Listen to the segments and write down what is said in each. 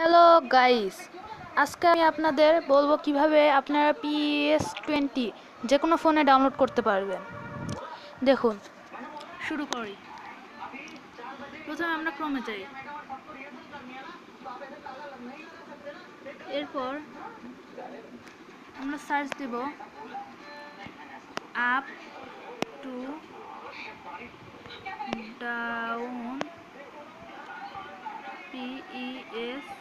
Hello guys, আজকে আমি আপনাদের বলবো কিভাবে আপনারা PS20 যে কোনো ফোনে ডাউনলোড করতে পারবেন। দেখুন, শুরু করি। প্রথমে আমরা ক্রমে যাই, এরপর আমরা সার্চ দেব আপ টু ডাউন PS20।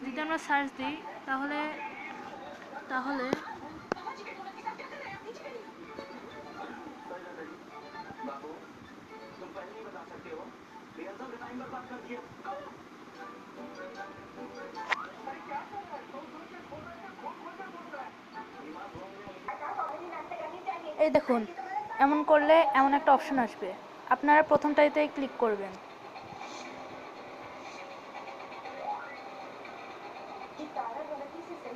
যদি আমরা সার্চ দিই তাহলে তাহলে এই দেখুন, এমন করলে এমন একটা অপশন আসবে। আপনারা প্রথমটাইতেই ক্লিক করবেন।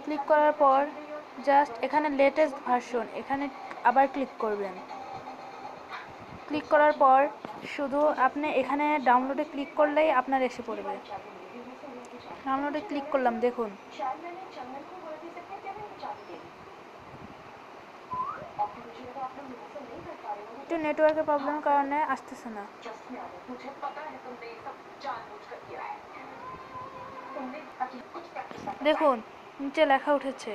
ক্লিক করার পর জাস্ট এখানে লেটেস্ট ভার্সন এখানে আবার ক্লিক করবেন। ক্লিক করার পর শুধু আপনি এখানে ডাউনলোডে ক্লিক করলেই আপনার এসে পড়বে। ডাউনলোডে ক্লিক করলাম, দেখুন একটু নেটওয়ার্কের প্রবলেমের কারণে আসতেছে না। দেখুন নিচে লেখা উঠেছে,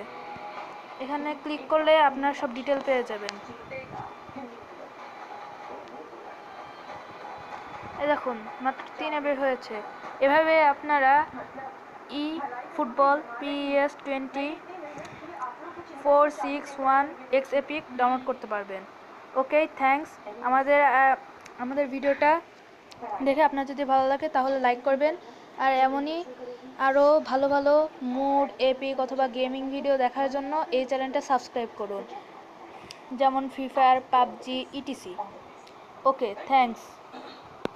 এখানে ক্লিক করলে আপনার সব ডিটেল পেয়ে যাবেন। এই দেখুন মাত্র 3 বের হয়েছে। এভাবে আপনারা football PS20 461X epic download করতে পারবেন। ওকে, থ্যাঙ্কস। আমাদের ভিডিওটা দেখে আপনার যদি ভালো লাগে তাহলে লাইক করবেন, আর এমনই আরও ভালো ভালো মুড এপিক অথবা গেমিং ভিডিও দেখার জন্য এই চ্যানেলটা সাবস্ক্রাইব করুন, যেমন ফ্রি ফায়ার, পাবজি, ইটিসি। ওকে, থ্যাঙ্কস।